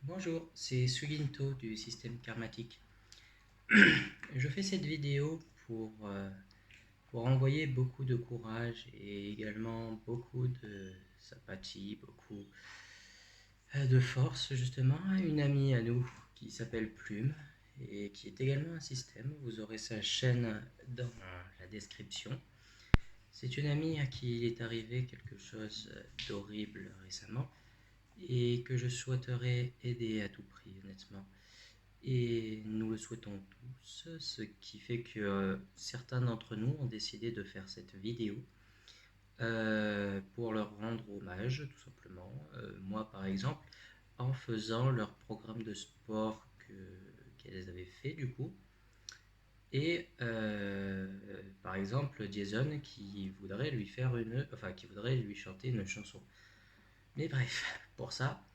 Bonjour, c'est Suginto du système karmatique. Je fais cette vidéo pour envoyer beaucoup de courage et également beaucoup de sympathie, beaucoup de force justement à une amie à nous qui s'appelle Plume et qui est également un système. Vous aurez sa chaîne dans la description. C'est une amie à qui il est arrivé quelque chose d'horrible récemment et que je souhaiterais aider à tout prix, honnêtement. Et nous le souhaitons tous, ce qui fait que certains d'entre nous ont décidé de faire cette vidéo pour leur rendre hommage, tout simplement. Moi, par exemple, en faisant leur programme de sport qu'elles avaient fait du coup. Et par exemple, Jason qui voudrait lui faire qui voudrait lui chanter une chanson. Mais bref, pour ça,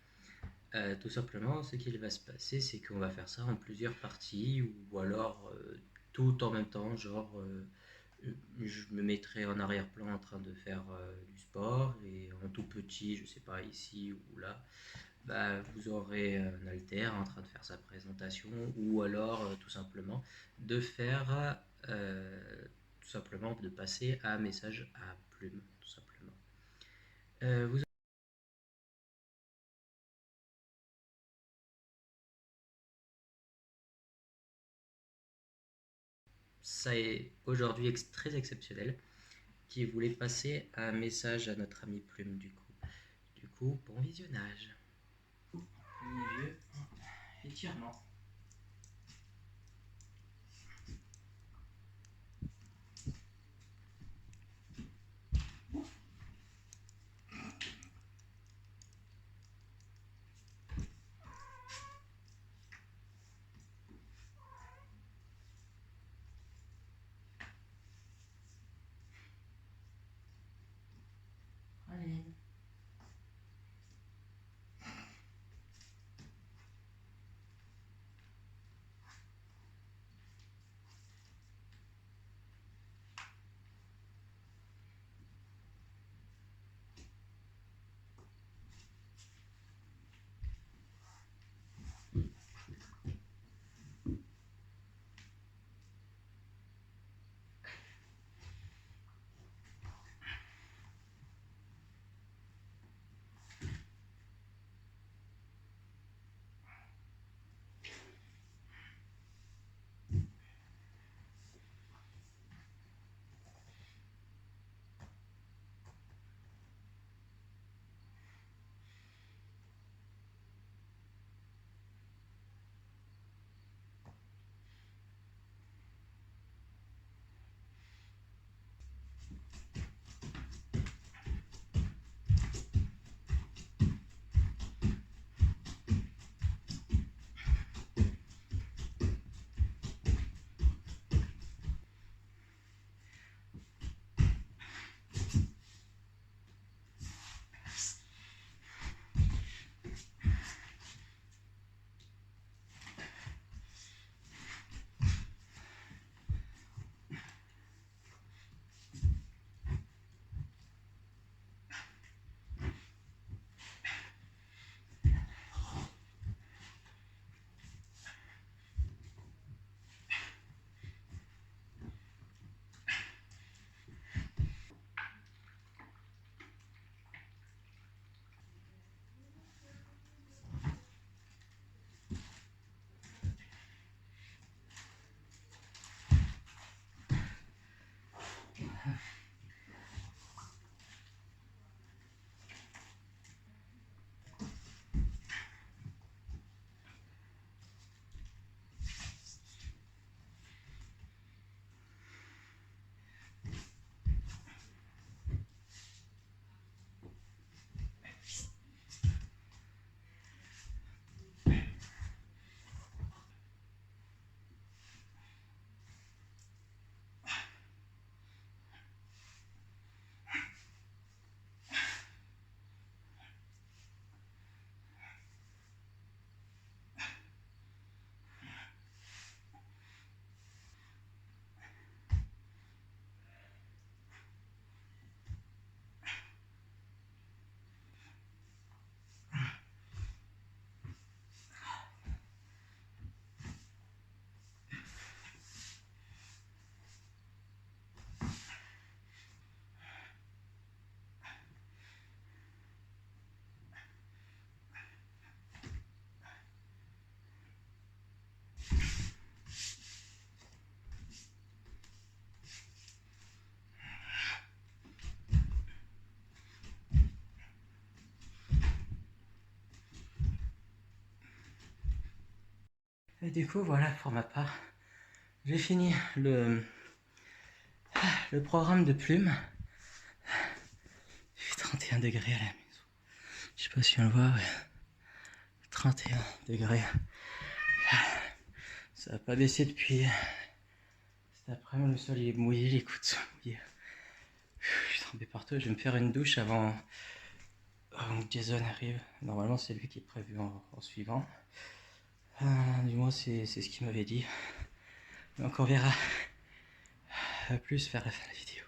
tout simplement, ce qu'il va se passer, c'est qu'on va faire ça en plusieurs parties, ou alors tout en même temps, genre je me mettrai en arrière-plan en train de faire du sport, et en tout petit, je sais pas, ici ou là, bah, vous aurez un alter en train de faire sa présentation, ou alors tout simplement de faire, tout simplement de passer un message à Plume, tout simplement. Vous Ça est aujourd'hui très exceptionnel, qui voulait passer un message à notre ami Plume du coup. Du coup, bon visionnage. Premier vieux, étirement. Allez. Et du coup, voilà, pour ma part, j'ai fini le programme de plume. Il fait 31 degrés à la maison. Je sais pas si on le voit, ouais. 31 degrés. Ça n'a pas baissé depuis cet après-midi. Le sol il est mouillé, les coudes sont mouillés. Je suis trempé partout. Je vais me faire une douche avant que Jason arrive. Normalement, c'est lui qui est prévu en suivant. Du moins, c'est ce qu'il m'avait dit. Donc, on verra plus vers la fin de la vidéo.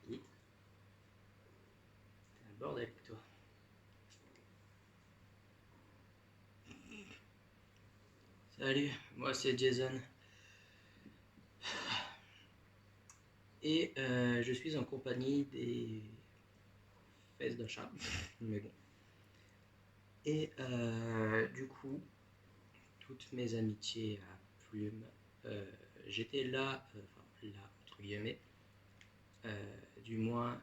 T'es un bordel avec toi. Salut, moi c'est Jason. Et je suis en compagnie des fesses d'un chat. Mais bon. Et du coup, toutes mes amitiés à Plume, j'étais là, enfin là, entre guillemets, du moins,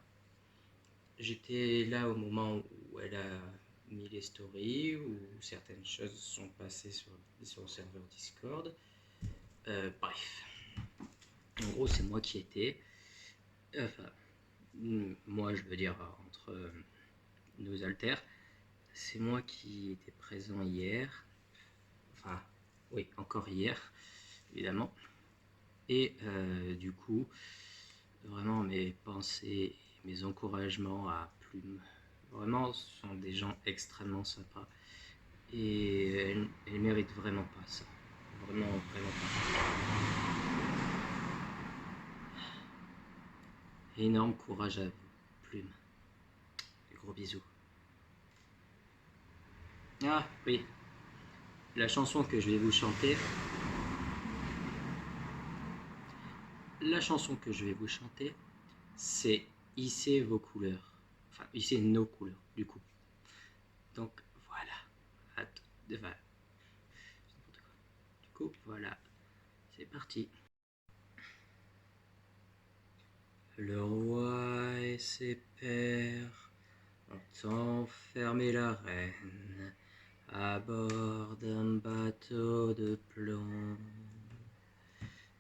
j'étais là au moment où elle a mis les stories, où certaines choses sont passées sur le serveur Discord. Bref, en gros, c'est moi qui étais, enfin, moi je veux dire entre nos alters, c'est moi qui étais présent hier, enfin, oui, encore hier, évidemment, et du coup, vraiment mes pensées et mes encouragements à Plume, vraiment, ce sont des gens extrêmement sympas, et elle mérite vraiment pas ça, vraiment, vraiment pas. Énorme courage à vous, Plume. Gros bisous. Ah oui, la chanson que je vais vous chanter. La chanson que je vais vous chanter, c'est Hissez vos couleurs. Enfin, hissez nos couleurs, du coup. Donc, voilà. Enfin, du coup, voilà. C'est parti. Le roi et ses pairs ont enfermé la reine à bord d'un bateau de plomb.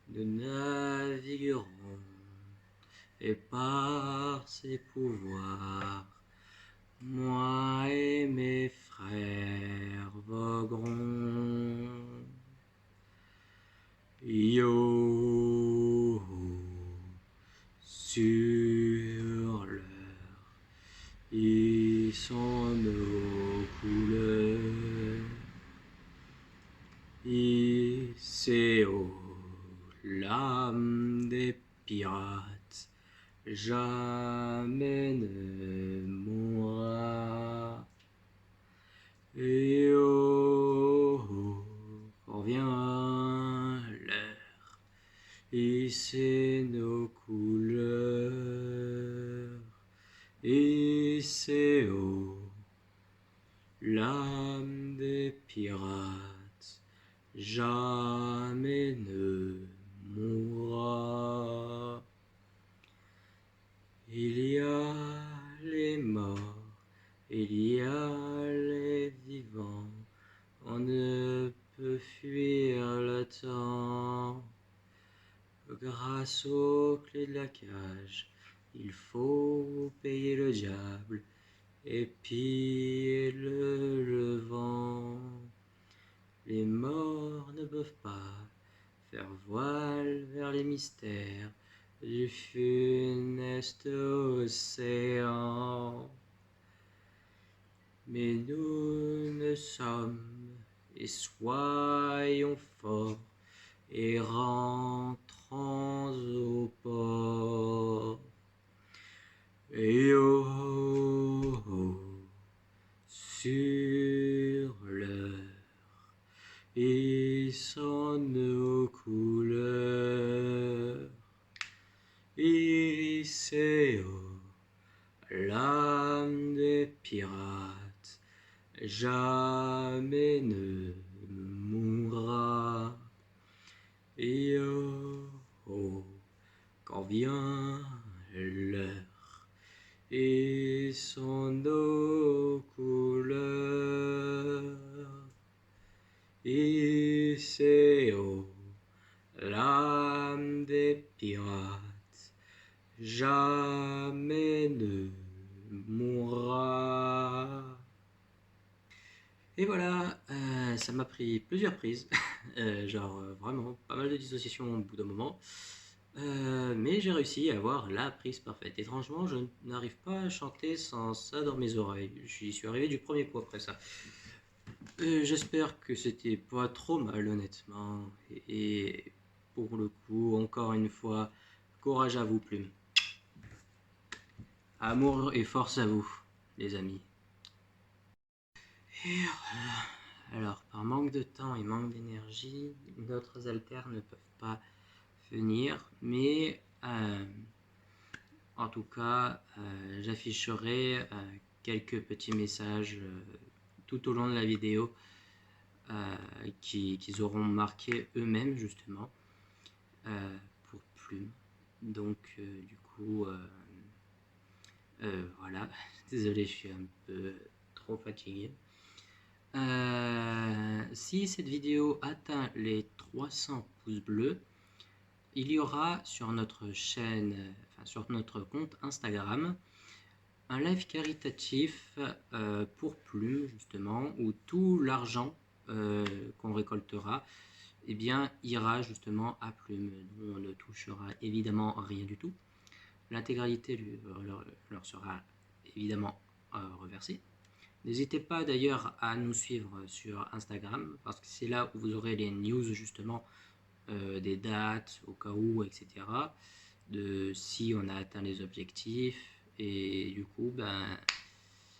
Nous naviguerons et par ses pouvoirs, moi et mes frères voguerons. Yo sur l'heure, ils sont nos couleurs. Hissez haut l'âme des pirates, jamais ne mourra. Et oh, oh, quand vient l'heure, hissez nos couleurs. Hissez haut l'âme des pirates, jamais ne mourra. Il y a les morts, il y a les vivants, on ne peut fuir le temps. Grâce aux clés de la cage, il faut payer le diable et piller le vent. Les morts ne peuvent pas faire voile vers les mystères du funeste océan. Mais nous ne sommes, et soyons forts, et rentrons au port. Et oh, oh, oh, sur l'heure, ils sont nos couleurs. Hissez haut l'âme des pirates, jamais ne mourra. Et oh, oh, quand vient l'heure, et sont nos couleurs. mourra. Et voilà, ça m'a pris plusieurs prises, genre vraiment pas mal de dissociations au bout d'un moment. Mais j'ai réussi à avoir la prise parfaite. Étrangement, je n'arrive pas à chanter sans ça dans mes oreilles. J'y suis arrivé du premier coup après ça. J'espère que c'était pas trop mal, honnêtement. Et pour le coup, encore une fois, courage à vous, Plume. Amour et force à vous, les amis. Et alors, par manque de temps et manque d'énergie, d'autres haltères ne peuvent pas venir, mais en tout cas, j'afficherai quelques petits messages tout au long de la vidéo qu'ils auront marqué eux-mêmes justement pour Plume. Donc du coup, voilà, désolé, je suis un peu trop fatigué. Si cette vidéo atteint les 300 pouces bleus, il y aura sur notre chaîne, enfin sur notre compte Instagram, un live caritatif pour Plume justement, où tout l'argent qu'on récoltera eh bien, ira justement à Plume. Nous, on ne touchera évidemment rien du tout. L'intégralité leur sera évidemment reversée. N'hésitez pas d'ailleurs à nous suivre sur Instagram, parce que c'est là où vous aurez les news justement des dates au cas où, etc. De si on a atteint les objectifs et du coup,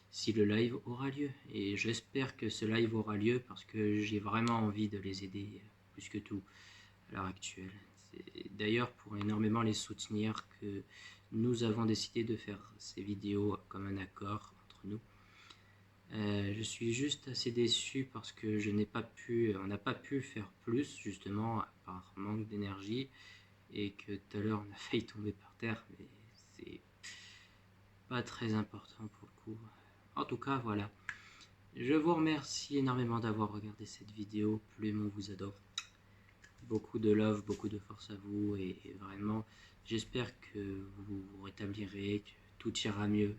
si le live aura lieu. Et j'espère que ce live aura lieu parce que j'ai vraiment envie de les aider plus que tout à l'heure actuelle. C'est d'ailleurs pour énormément les soutenir que nous avons décidé de faire ces vidéos comme un accord entre nous. Je suis juste assez déçu parce que on n'a pas pu faire plus justement par manque d'énergie et que tout à l'heure on a failli tomber par terre, mais c'est pas très important pour le coup. En tout cas, voilà. Je vous remercie énormément d'avoir regardé cette vidéo. Plume, on vous adore. Beaucoup de love, beaucoup de force à vous et vraiment, j'espère que vous vous rétablirez, que tout ira mieux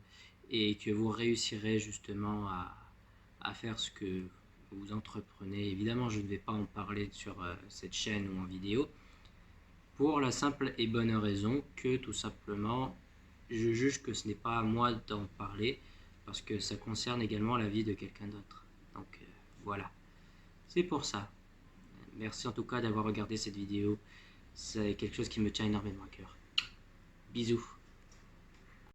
et que vous réussirez justement à faire ce que vous entreprenez. Évidemment, je ne vais pas en parler sur cette chaîne ou en vidéo pour la simple et bonne raison que tout simplement, je juge que ce n'est pas à moi d'en parler parce que ça concerne également la vie de quelqu'un d'autre. Donc voilà, c'est pour ça. Merci en tout cas d'avoir regardé cette vidéo. C'est quelque chose qui me tient énormément à cœur. Bisous.